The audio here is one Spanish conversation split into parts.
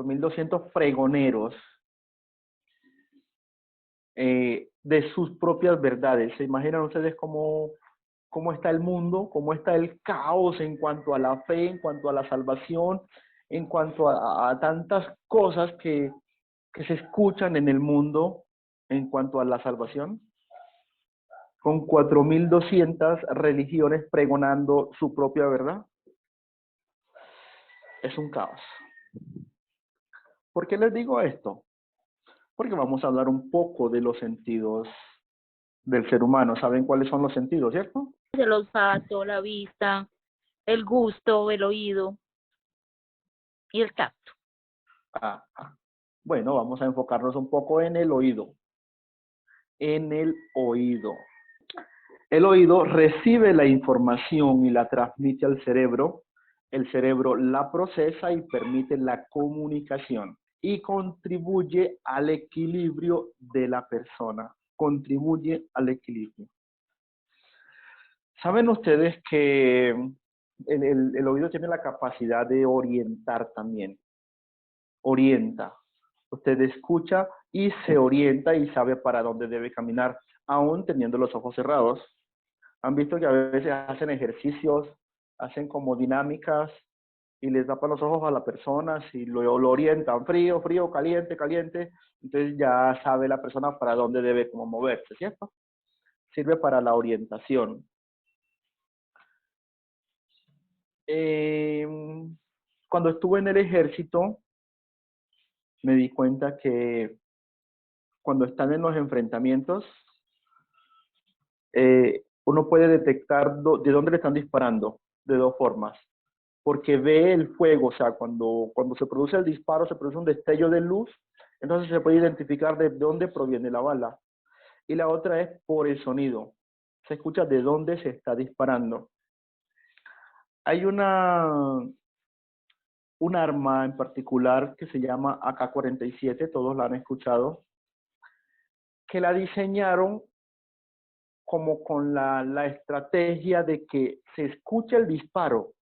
4.200 pregoneros de sus propias verdades. ¿Se imaginan ustedes cómo está el mundo? ¿Cómo está el caos en cuanto a la fe, en cuanto a la salvación, en cuanto a tantas cosas que se escuchan en el mundo en cuanto a la salvación? Con 4.200 religiones pregonando su propia verdad. Es un caos. ¿Por qué les digo esto? Porque vamos a hablar un poco de los sentidos del ser humano. ¿Saben cuáles son los sentidos, cierto? El olfato, la vista, el gusto, el oído y el tacto. Bueno, vamos a enfocarnos un poco en el oído. En el oído. El oído recibe la información y la transmite al cerebro. El cerebro la procesa y permite la comunicación y contribuye al equilibrio de la persona. Contribuye al equilibrio. ¿Saben ustedes que el oído tiene la capacidad de orientar también? Orienta. Usted escucha y se orienta y sabe para dónde debe caminar, aún teniendo los ojos cerrados. Han visto que a veces hacen ejercicios, hacen como dinámicas y les tapan los ojos a la persona, si lo orientan, frío, frío, caliente, caliente, entonces ya sabe la persona para dónde debe como moverse, ¿cierto? Sirve para la orientación. Cuando estuve en el ejército, me di cuenta que cuando están en los enfrentamientos, uno puede detectar de dónde le están disparando, de dos formas. Porque ve el fuego, o sea, cuando se produce el disparo, se produce un destello de luz, entonces se puede identificar de dónde proviene la bala. Y la otra es por el sonido. Se escucha de dónde se está disparando. Hay un arma en particular que se llama AK-47, todos la han escuchado, que la diseñaron como con la estrategia de que se escucha el disparo,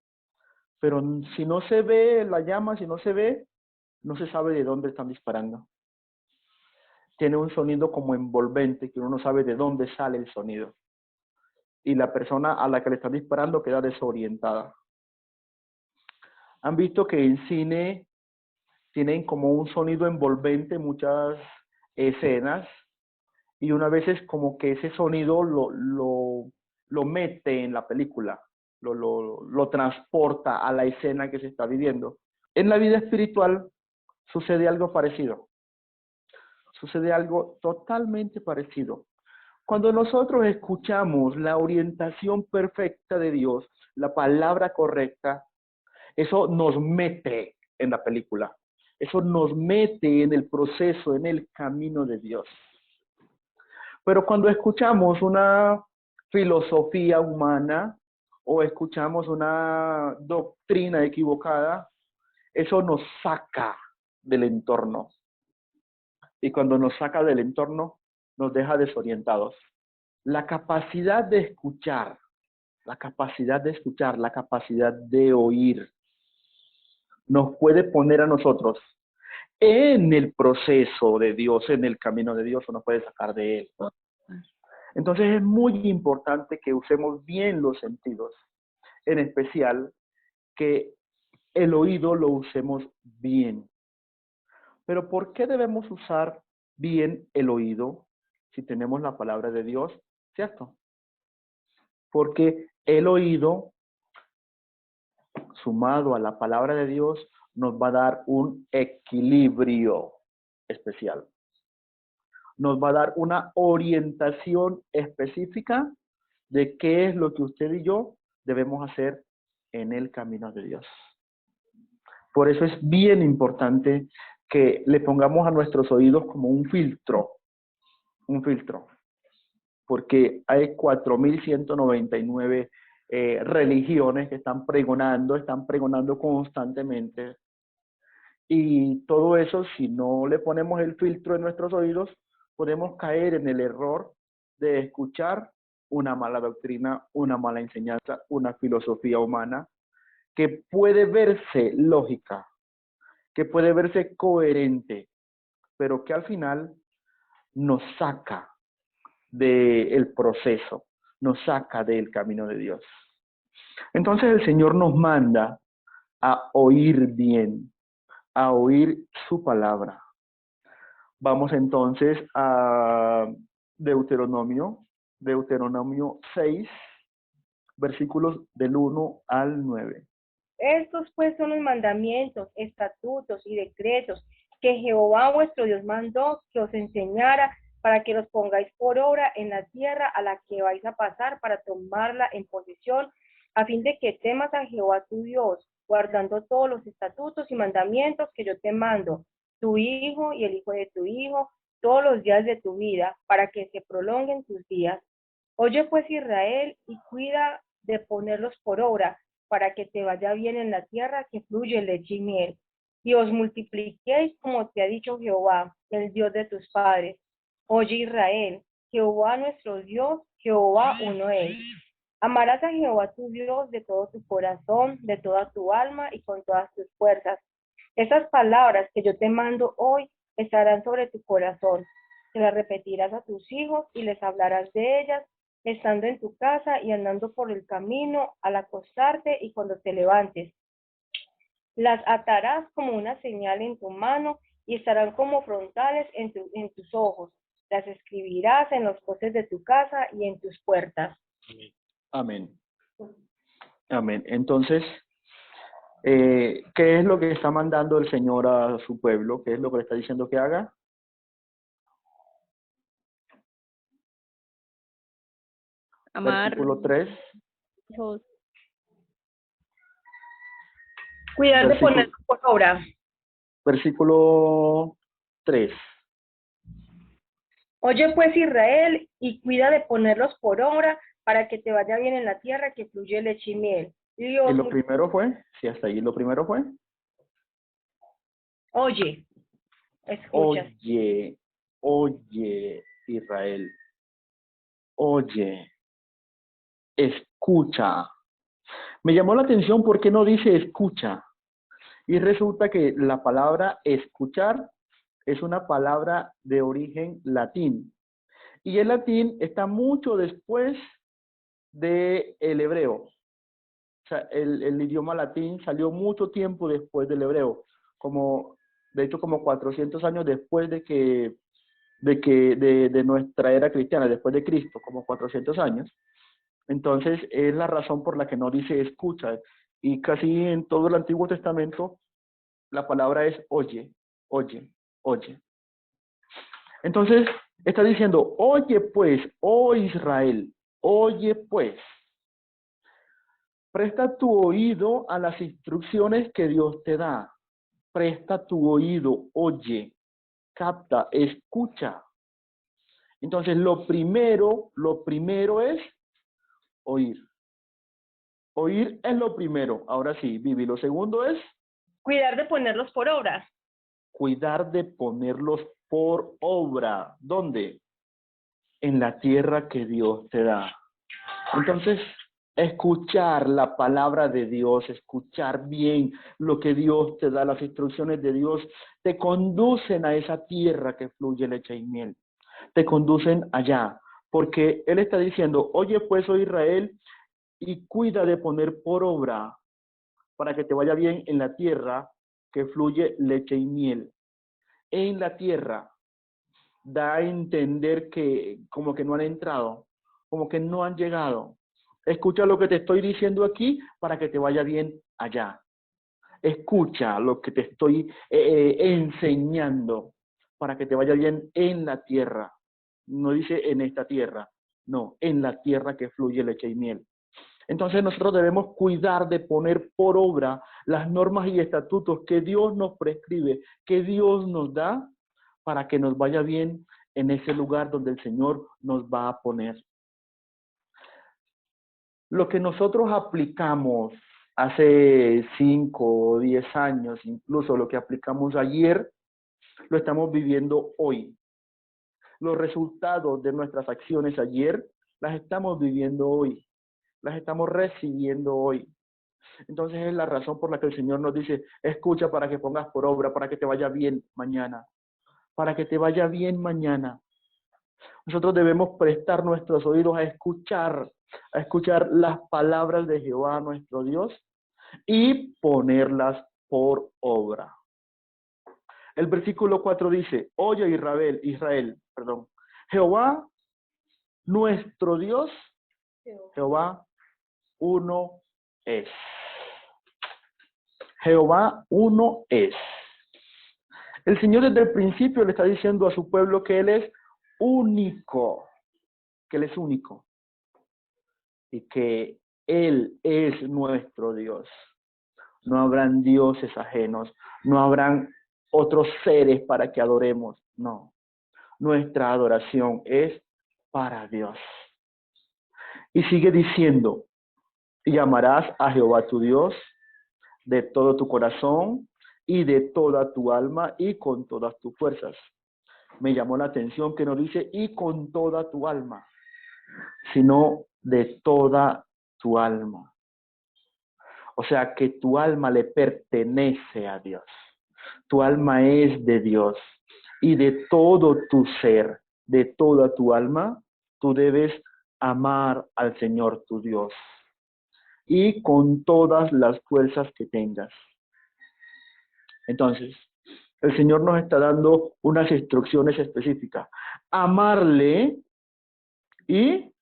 pero si no se ve la llama, si no se ve, no se sabe de dónde están disparando. Tiene un sonido como envolvente, que uno no sabe de dónde sale el sonido. Y la persona a la que le están disparando queda desorientada. Han visto que en cine tienen como un sonido envolvente muchas escenas, y una vez es como que ese sonido lo mete en la película, lo transporta a la escena que se está viviendo. En la vida espiritual sucede algo parecido. Sucede algo totalmente parecido. Cuando nosotros escuchamos la orientación perfecta de Dios, la palabra correcta, eso nos mete en la película. Eso nos mete en el proceso, en el camino de Dios. Pero cuando escuchamos una filosofía humana o escuchamos una doctrina equivocada, eso nos saca del entorno. Y cuando nos saca del entorno, nos deja desorientados. La capacidad de escuchar, la capacidad de oír, nos puede poner a nosotros en el proceso de Dios, en el camino de Dios, o nos puede sacar de él. Entonces es muy importante que usemos bien los sentidos, en especial que el oído lo usemos bien. Pero ¿por qué debemos usar bien el oído si tenemos la palabra de Dios? ¿Cierto? Porque el oído, sumado a la palabra de Dios, nos va a dar un equilibrio especial. Nos va a dar una orientación específica de qué es lo que usted y yo debemos hacer en el camino de Dios. Por eso es bien importante que le pongamos a nuestros oídos como un filtro, porque hay 4.199 religiones que están pregonando constantemente, y todo eso, si no le ponemos el filtro en nuestros oídos, podemos caer en el error de escuchar una mala doctrina, una mala enseñanza, una filosofía humana que puede verse lógica, que puede verse coherente, pero que al final nos saca del proceso, nos saca del camino de Dios. Entonces el Señor nos manda a oír bien, a oír su palabra. Vamos entonces a Deuteronomio 6, versículos del 1 al 9. Estos pues son los mandamientos, estatutos y decretos que Jehová vuestro Dios mandó que os enseñara para que los pongáis por obra en la tierra a la que vais a pasar para tomarla en posesión, a fin de que temas a Jehová tu Dios, guardando todos los estatutos y mandamientos que yo te mando, tu hijo y el hijo de tu hijo, todos los días de tu vida, para que se prolonguen tus días. Oye pues Israel, y cuida de ponerlos por obra, para que te vaya bien en la tierra que fluye leche y miel, y os multipliquéis como te ha dicho Jehová, el Dios de tus padres. Oye Israel, Jehová nuestro Dios, Jehová uno es. Amarás a Jehová tu Dios de todo tu corazón, de toda tu alma y con todas tus fuerzas. Esas palabras que yo te mando hoy estarán sobre tu corazón. Se las repetirás a tus hijos y les hablarás de ellas estando en tu casa y andando por el camino, al acostarte y cuando te levantes. Las atarás como una señal en tu mano y estarán como frontales en tus ojos. Las escribirás en los postes de tu casa y en tus puertas. Amén. Amén. Entonces, ¿qué es lo que está mandando el Señor a su pueblo? ¿Qué es lo que le está diciendo que haga? Amar. Versículo 3. Hijos. Cuidar de ponerlo por obra. Versículo 3. Oye pues Israel, y cuida de ponerlos por obra para que te vaya bien en la tierra que fluye leche y miel. ¿Y lo primero fue? Sí, hasta ahí lo primero fue. Oye, escucha. Oye, Israel. Oye, escucha. Me llamó la atención porque no dice escucha. Y resulta que la palabra escuchar es una palabra de origen latín. Y el latín está mucho después del hebreo. O sea, el idioma latín salió mucho tiempo después del hebreo, de hecho como 400 años después de nuestra era cristiana, después de Cristo, como 400 años. Entonces es la razón por la que no dice escucha. Y casi en todo el Antiguo Testamento la palabra es oye, oye, oye. Entonces está diciendo, oye pues, oh Israel, oye pues. Presta tu oído a las instrucciones que Dios te da. Presta tu oído, oye, capta, escucha. Entonces, lo primero es oír. Oír es lo primero. Ahora sí, Vivi. Lo segundo es cuidar de ponerlos por obra. Cuidar de ponerlos por obra. ¿Dónde? En la tierra que Dios te da. Entonces, escuchar la palabra de Dios, escuchar bien lo que Dios te da, las instrucciones de Dios, te conducen a esa tierra que fluye leche y miel. Te conducen allá, porque Él está diciendo, oye pues, oh Israel, y cuida de poner por obra para que te vaya bien en la tierra que fluye leche y miel. En la tierra da a entender que como que no han entrado, como que no han llegado. Escucha lo que te estoy diciendo aquí para que te vaya bien allá. Escucha lo que te estoy enseñando para que te vaya bien en la tierra. No dice en esta tierra, no, en la tierra que fluye leche y miel. Entonces nosotros debemos cuidar de poner por obra las normas y estatutos que Dios nos prescribe, que Dios nos da para que nos vaya bien en ese lugar donde el Señor nos va a poner. Lo que nosotros aplicamos hace 5 o 10 años, incluso lo que aplicamos ayer, lo estamos viviendo hoy. Los resultados de nuestras acciones ayer las estamos viviendo hoy, las estamos recibiendo hoy. Entonces es la razón por la que el Señor nos dice, escucha para que pongas por obra, para que te vaya bien mañana, para que te vaya bien mañana. Nosotros debemos prestar nuestros oídos a escuchar las palabras de Jehová nuestro Dios y ponerlas por obra. El versículo 4 dice, oye Israel, Jehová nuestro Dios, Jehová uno es. Jehová uno es. El Señor desde el principio le está diciendo a su pueblo que Él es único, que Él es único y que Él es nuestro Dios. No habrán dioses ajenos, no habrán otros seres para que adoremos, no. Nuestra adoración es para Dios. Y sigue diciendo, y amarás a Jehová tu Dios de todo tu corazón y de toda tu alma y con todas tus fuerzas. Me llamó la atención que no dice y con toda tu alma, sino de toda tu alma. O sea que tu alma le pertenece a Dios. Tu alma es de Dios. Y de todo tu ser, de toda tu alma, tú debes amar al Señor tu Dios. Y con todas las fuerzas que tengas. Entonces, el Señor nos está dando unas instrucciones específicas. Amarle y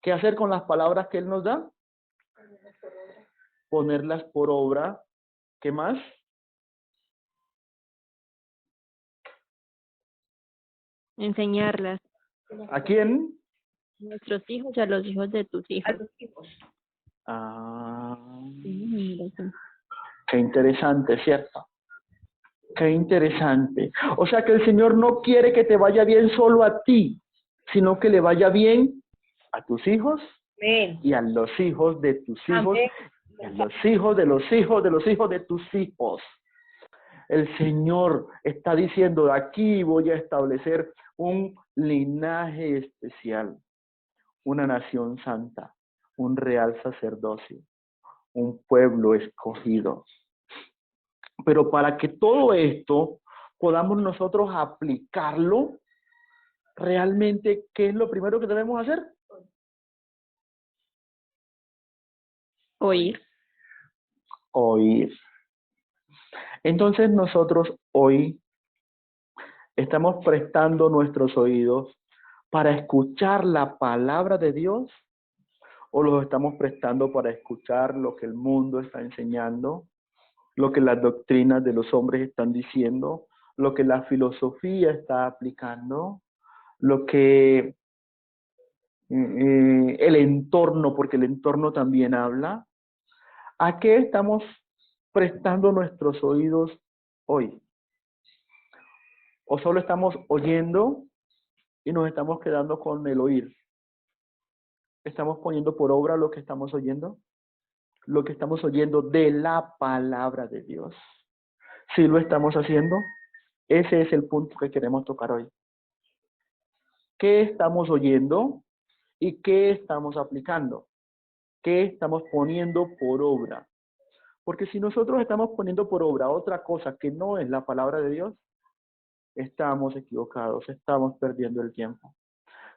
¿qué hacer con las palabras que Él nos da? Ponerlas por obra. ¿Qué más? Enseñarlas ¿A quién? a nuestros hijos y a los hijos de tus A hijos. tus hijos. Ah, Mira tú. qué interesante, ¿cierto? Qué interesante. O sea que el Señor no quiere que te vaya bien solo a ti, sino que le vaya bien a tus hijos Amén. y a los hijos de tus hijos Amén. y a los hijos de los hijos de los hijos de tus hijos. El Señor está diciendo, aquí voy a establecer un linaje especial, una nación santa, un real sacerdocio, un pueblo escogido. Pero para que todo esto podamos nosotros aplicarlo, realmente, ¿qué es lo primero que debemos hacer? Oír. Oír. Entonces nosotros hoy estamos prestando nuestros oídos para escuchar la palabra de Dios o los estamos prestando para escuchar lo que el mundo está enseñando, lo que las doctrinas de los hombres están diciendo, lo que la filosofía está aplicando, lo que el entorno, porque el entorno también habla. ¿A qué estamos prestando nuestros oídos hoy? ¿O solo estamos oyendo y nos estamos quedando con el oír? ¿Estamos poniendo por obra lo que estamos oyendo? Lo que estamos oyendo de la palabra de Dios. Si lo estamos haciendo, ese es el punto que queremos tocar hoy. ¿Qué estamos oyendo y qué estamos aplicando? ¿Qué estamos poniendo por obra? Porque si nosotros estamos poniendo por obra otra cosa que no es la palabra de Dios, estamos equivocados, estamos perdiendo el tiempo.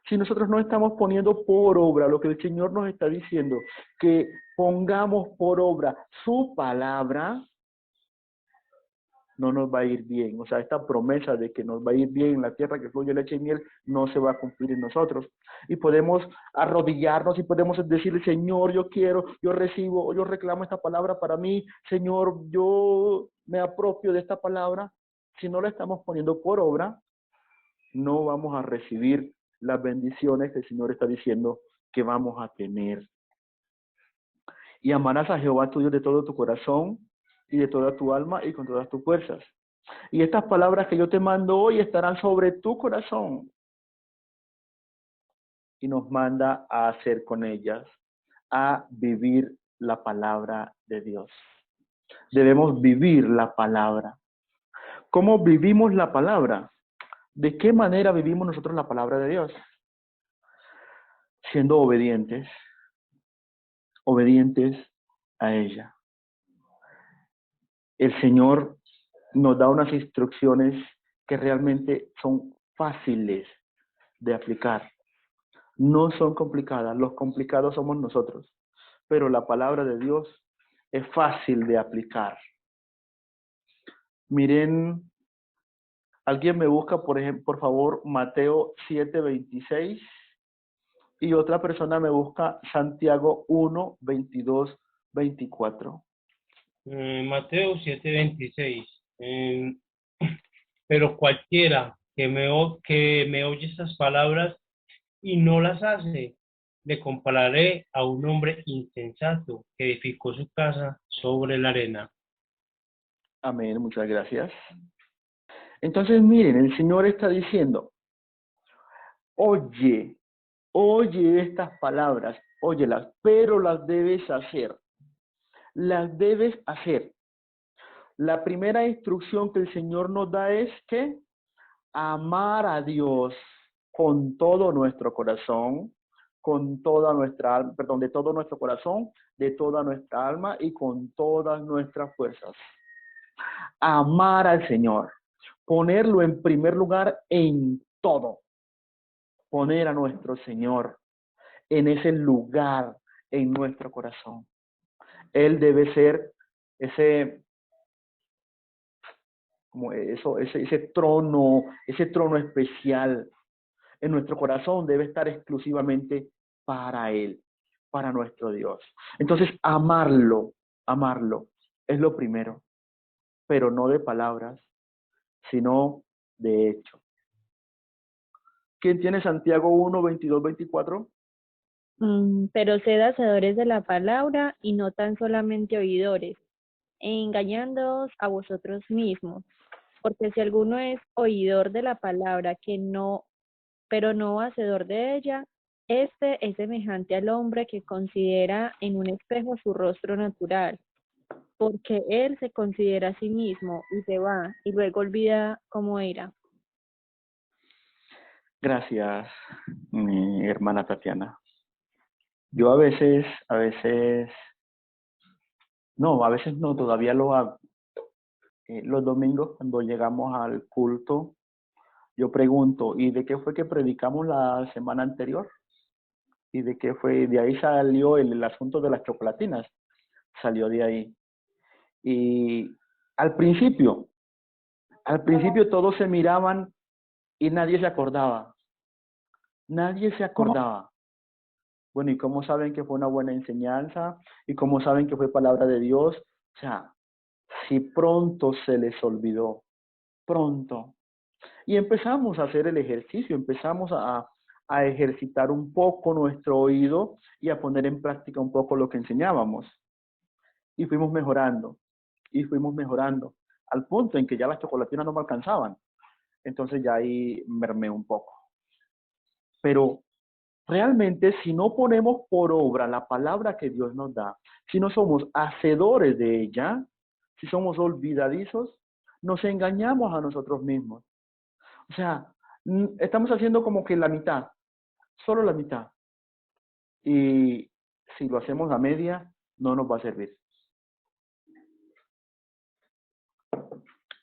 Si nosotros no estamos poniendo por obra lo que el Señor nos está diciendo, que pongamos por obra su palabra, no nos va a ir bien. O sea, esta promesa de que nos va a ir bien en la tierra que fluye leche y miel no se va a cumplir en nosotros. Y podemos arrodillarnos y podemos decirle, Señor, yo quiero, yo recibo, yo reclamo esta palabra para mí. Señor, yo me apropio de esta palabra. Si no la estamos poniendo por obra, no vamos a recibir las bendiciones que el Señor está diciendo que vamos a tener. Y amarás a Jehová tu Dios de todo tu corazón y de toda tu alma y con todas tus fuerzas. Y estas palabras que yo te mando hoy estarán sobre tu corazón. Y nos manda a hacer con ellas, a vivir la palabra de Dios. Debemos vivir la palabra. ¿Cómo vivimos la palabra? ¿De qué manera vivimos nosotros la palabra de Dios? Siendo obedientes a ella. El Señor nos da unas instrucciones que realmente son fáciles de aplicar. No son complicadas, los complicados somos nosotros, pero la palabra de Dios es fácil de aplicar. Miren, alguien me busca, por ejemplo, por favor, Mateo 7:26 y otra persona me busca Santiago 1:22-24. Mateo 7:26. Pero cualquiera que me oye estas palabras y no las hace, le compararé a un hombre insensato que edificó su casa sobre la arena. Amén, muchas gracias. Entonces, miren, el Señor está diciendo, oye estas palabras, óyelas, pero las debes hacer. Las debes hacer. La primera instrucción que el Señor nos da es que amar a Dios con todo nuestro corazón, con toda nuestra alma, perdón, de todo nuestro corazón, de toda nuestra alma y con todas nuestras fuerzas. Amar al Señor, ponerlo en primer lugar en todo. Poner a nuestro Señor en ese lugar en nuestro corazón. Él debe ser ese trono especial en nuestro corazón, debe estar exclusivamente para Él, para nuestro Dios. Entonces, amarlo es lo primero, pero no de palabras, sino de hecho. ¿Quién tiene Santiago 1:22-24? Pero sed hacedores de la palabra y no tan solamente oidores, engañándoos a vosotros mismos. Porque si alguno es oidor de la palabra, pero no hacedor de ella, este es semejante al hombre que considera en un espejo su rostro natural, porque él se considera a sí mismo y se va, y luego olvida cómo era. Gracias, mi hermana Tatiana. Yo a veces no, todavía lo hago. Los domingos cuando llegamos al culto, yo pregunto, ¿y de qué fue que predicamos la semana anterior? ¿Y de qué fue? De ahí salió el asunto de las chocolatinas, salió de ahí. Y al principio todos se miraban y nadie se acordaba. Nadie se acordaba. Bueno, ¿y cómo saben que fue una buena enseñanza? ¿Y cómo saben que fue palabra de Dios? O sea, si pronto se les olvidó, pronto. Y empezamos a hacer el ejercicio, empezamos a ejercitar un poco nuestro oído y a poner en práctica un poco lo que enseñábamos. Y fuimos mejorando, al punto en que ya las chocolatinas no me alcanzaban. Entonces ya ahí mermé un poco. Pero realmente, si no ponemos por obra la palabra que Dios nos da, si no somos hacedores de ella, si somos olvidadizos, nos engañamos a nosotros mismos. O sea, estamos haciendo como que la mitad, solo la mitad. Y si lo hacemos a media, no nos va a servir.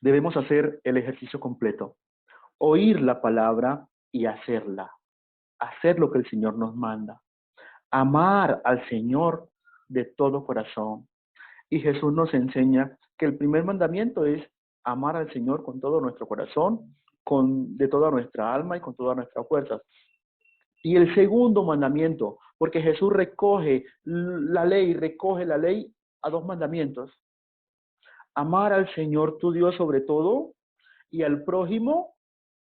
Debemos hacer el ejercicio completo, oír la palabra y hacerla. Hacer lo que el Señor nos manda. Amar al Señor de todo corazón. Y Jesús nos enseña que el primer mandamiento es amar al Señor con todo nuestro corazón, de toda nuestra alma y con todas nuestras fuerzas. Y el segundo mandamiento, porque Jesús recoge la ley a dos mandamientos. Amar al Señor tu Dios sobre todo y al prójimo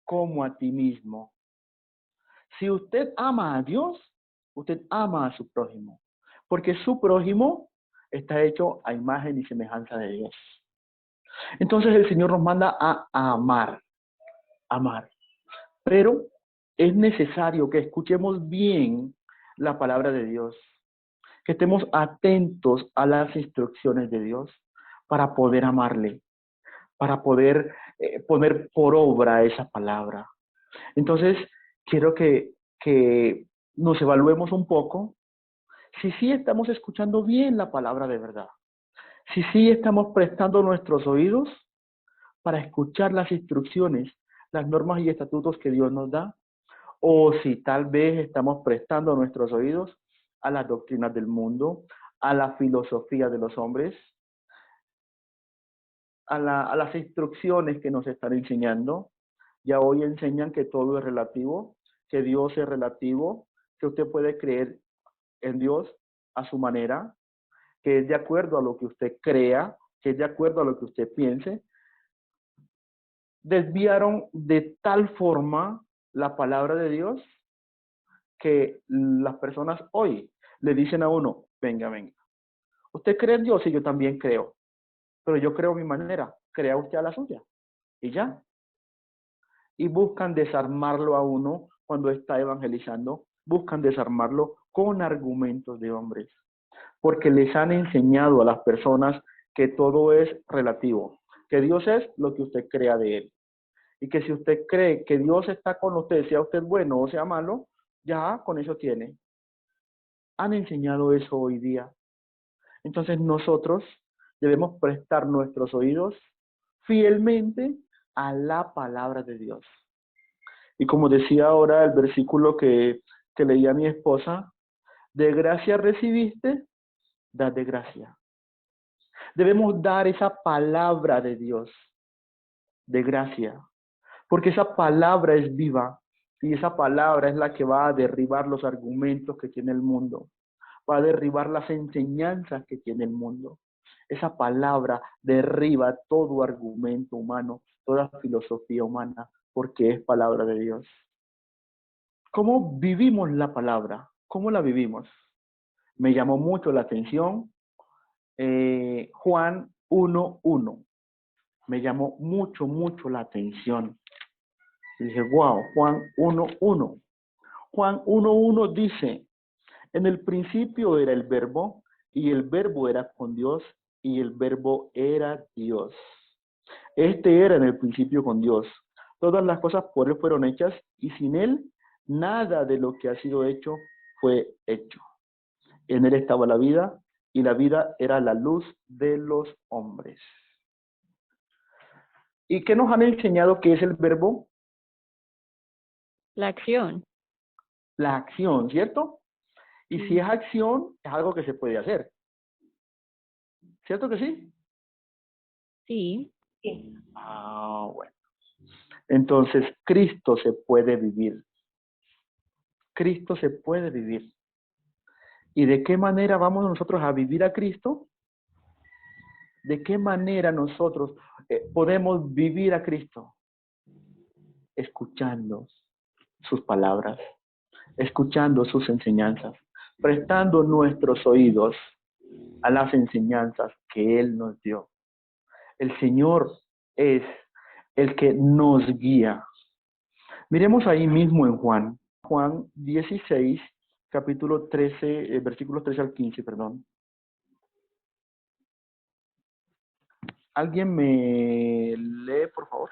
como a ti mismo. Si usted ama a Dios, usted ama a su prójimo, porque su prójimo está hecho a imagen y semejanza de Dios. Entonces el Señor nos manda a amar. Pero es necesario que escuchemos bien la palabra de Dios, que estemos atentos a las instrucciones de Dios para poder amarle, para poder poner por obra esa palabra. Entonces, quiero que nos evaluemos un poco si sí estamos escuchando bien la palabra de verdad, si sí estamos prestando nuestros oídos para escuchar las instrucciones, las normas y estatutos que Dios nos da, o si tal vez estamos prestando nuestros oídos a las doctrinas del mundo, a la filosofía de los hombres, a las instrucciones que nos están enseñando. Ya hoy enseñan que todo es relativo, que Dios es relativo, que usted puede creer en Dios a su manera, que es de acuerdo a lo que usted crea, que es de acuerdo a lo que usted piense. Desviaron de tal forma la palabra de Dios que las personas hoy le dicen a uno, venga, venga, usted cree en Dios y yo también creo, pero yo creo a mi manera, crea usted a la suya, y ya. Y buscan desarmarlo a uno cuando está evangelizando, buscan desarmarlo con argumentos de hombres, porque les han enseñado a las personas que todo es relativo, que Dios es lo que usted crea de Él, y que si usted cree que Dios está con usted, sea usted bueno o sea malo, ya con eso tiene. Han enseñado eso hoy día. Entonces nosotros debemos prestar nuestros oídos fielmente a la palabra de Dios. Y como decía ahora el versículo que leía mi esposa, de gracia recibiste, da de gracia. Debemos dar esa palabra de Dios, de gracia, porque esa palabra es viva y esa palabra es la que va a derribar los argumentos que tiene el mundo, va a derribar las enseñanzas que tiene el mundo. Esa palabra derriba todo argumento humano, toda filosofía humana, porque es palabra de Dios. ¿Cómo vivimos la palabra? ¿Cómo la vivimos? Me llamó mucho la atención Juan 1:1. Me llamó mucho la atención. Y dije, wow, Juan 1:1. Juan 1:1 dice, en el principio era el verbo, y el verbo era con Dios, y el verbo era Dios. Este era en el principio con Dios. Todas las cosas por Él fueron hechas, y sin Él, nada de lo que ha sido hecho fue hecho. En Él estaba la vida, y la vida era la luz de los hombres. ¿Y qué nos han enseñado que es el verbo? La acción. La acción, ¿cierto? Y si es acción, es algo que se puede hacer. ¿Cierto que sí? Sí. Sí. Ah, bueno. Entonces, Cristo se puede vivir. Cristo se puede vivir. ¿Y de qué manera vamos nosotros a vivir a Cristo? ¿De qué manera nosotros podemos vivir a Cristo? Escuchando sus palabras, escuchando sus enseñanzas, prestando nuestros oídos a las enseñanzas que Él nos dio. El Señor es el que nos guía. Miremos ahí mismo en Juan 16, capítulo 13, versículos 13 al 15, perdón. ¿Alguien me lee, por favor?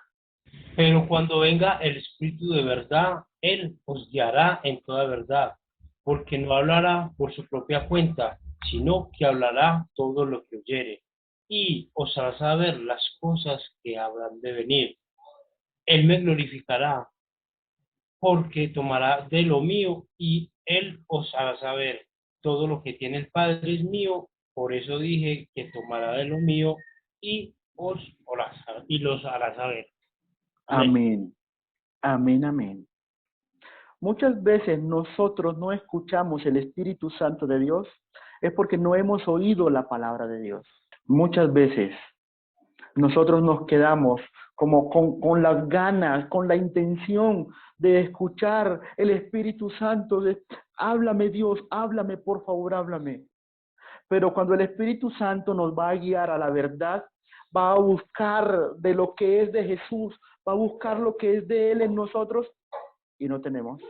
Pero cuando venga el Espíritu de verdad, Él os guiará en toda verdad, porque no hablará por su propia cuenta, sino que hablará todo lo que oyere, y os hará saber las cosas que habrán de venir. Él me glorificará, porque tomará de lo mío, y Él os hará saber todo lo que tiene el Padre es mío. Por eso dije que tomará de lo mío y los hará saber. Amén. Amén. Amén, amén. Muchas veces nosotros no escuchamos el Espíritu Santo de Dios, es porque no hemos oído la palabra de Dios. Muchas veces nosotros nos quedamos como con las ganas, con la intención de escuchar el Espíritu Santo, de háblame Dios, háblame, por favor, háblame. Pero cuando el Espíritu Santo nos va a guiar a la verdad, va a buscar de lo que es de Jesús, va a buscar lo que es de Él en nosotros y no tenemos,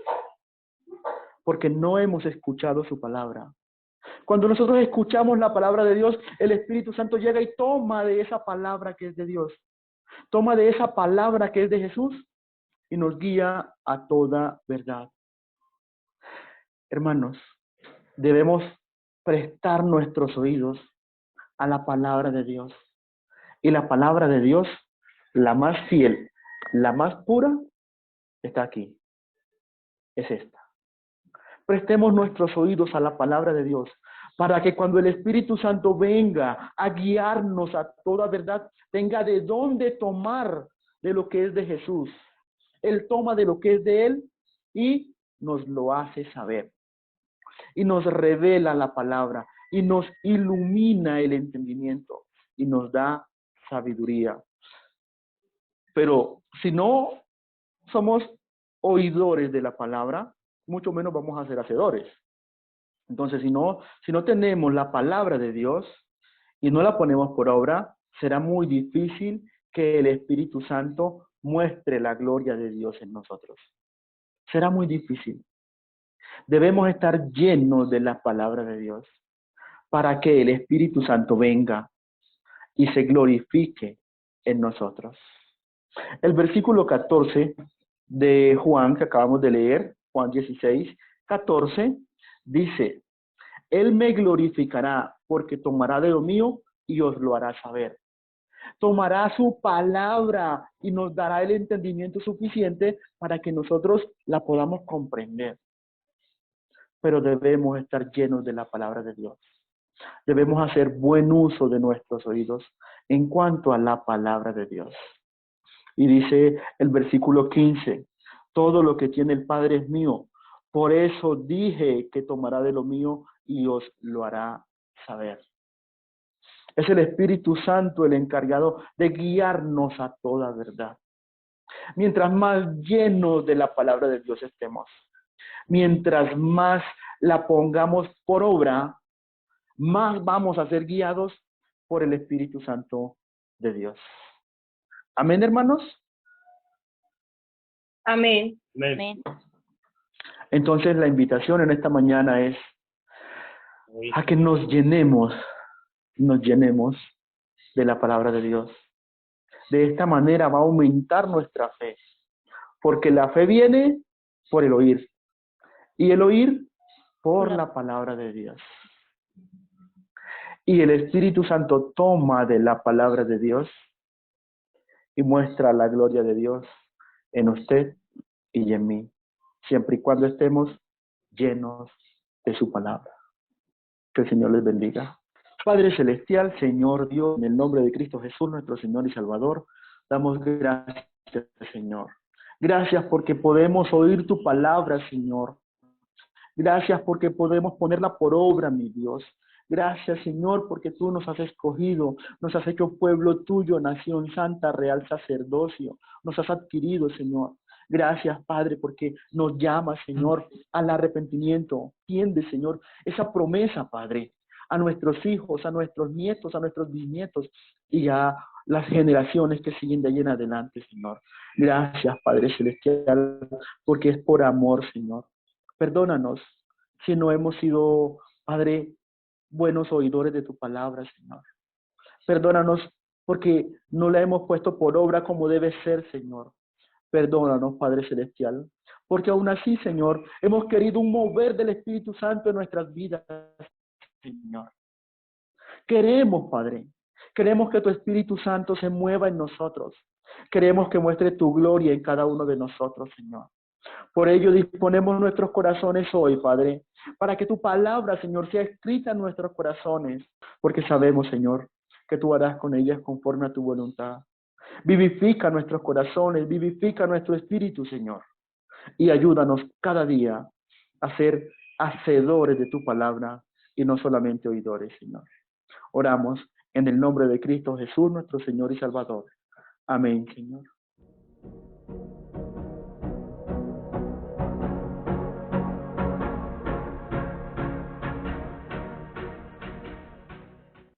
porque no hemos escuchado su palabra. Cuando nosotros escuchamos la palabra de Dios, el Espíritu Santo llega y toma de esa palabra que es de Dios, toma de esa palabra que es de Jesús y nos guía a toda verdad. Hermanos, debemos prestar nuestros oídos a la palabra de Dios. Y la palabra de Dios, la más fiel, la más pura, está aquí. Es esta. Prestemos nuestros oídos a la palabra de Dios, para que cuando el Espíritu Santo venga a guiarnos a toda verdad, tenga de dónde tomar de lo que es de Jesús. Él toma de lo que es de Él y nos lo hace saber. Y nos revela la palabra y nos ilumina el entendimiento y nos da sabiduría. Pero si no somos oidores de la palabra, mucho menos vamos a ser hacedores. Entonces, si no tenemos la palabra de Dios y no la ponemos por obra, será muy difícil que el Espíritu Santo muestre la gloria de Dios en nosotros. Será muy difícil. Debemos estar llenos de la palabra de Dios para que el Espíritu Santo venga y se glorifique en nosotros. El versículo 14 de Juan que acabamos de leer, Juan 16, 14, dice: Él me glorificará porque tomará de lo mío y os lo hará saber. Tomará su palabra y nos dará el entendimiento suficiente para que nosotros la podamos comprender. Pero debemos estar llenos de la palabra de Dios. Debemos hacer buen uso de nuestros oídos en cuanto a la palabra de Dios. Y dice el versículo 15, todo lo que tiene el Padre es mío. Por eso dije que tomará de lo mío y os lo hará saber. Es el Espíritu Santo el encargado de guiarnos a toda verdad. Mientras más llenos de la palabra de Dios estemos, mientras más la pongamos por obra, más vamos a ser guiados por el Espíritu Santo de Dios. Amén, hermanos. Amén. Amén. Entonces la invitación en esta mañana es a que nos llenemos de la palabra de Dios. De esta manera va a aumentar nuestra fe, porque la fe viene por el oír y el oír por la palabra de Dios. Y el Espíritu Santo toma de la palabra de Dios y muestra la gloria de Dios en usted y en mí, siempre y cuando estemos llenos de su palabra. Que el Señor les bendiga. Padre Celestial, Señor Dios, en el nombre de Cristo Jesús, nuestro Señor y Salvador, damos gracias, Señor. Gracias porque podemos oír tu palabra, Señor. Gracias porque podemos ponerla por obra, mi Dios. Gracias, Señor, porque tú nos has escogido, nos has hecho pueblo tuyo, nación santa, real sacerdocio. Nos has adquirido, Señor. Gracias, Padre, porque nos llamas, Señor, al arrepentimiento. Tiende, Señor, esa promesa, Padre, a nuestros hijos, a nuestros nietos, a nuestros bisnietos y a las generaciones que siguen de ahí en adelante, Señor. Gracias, Padre Celestial, porque es por amor, Señor. Perdónanos si no hemos sido, Padre, buenos oidores de tu palabra, Señor. Perdónanos porque no la hemos puesto por obra como debe ser, Señor. Perdónanos, Padre Celestial, porque aún así, Señor, hemos querido un mover del Espíritu Santo en nuestras vidas, Señor. Queremos, Padre, queremos que tu Espíritu Santo se mueva en nosotros. Queremos que muestre tu gloria en cada uno de nosotros, Señor. Por ello disponemos nuestros corazones hoy, Padre, para que tu palabra, Señor, sea escrita en nuestros corazones, porque sabemos, Señor, que tú harás con ellas conforme a tu voluntad. Vivifica nuestros corazones, vivifica nuestro espíritu, Señor, y ayúdanos cada día a ser hacedores de tu palabra y no solamente oidores, Señor. Oramos en el nombre de Cristo Jesús, nuestro Señor y Salvador. Amén, Señor.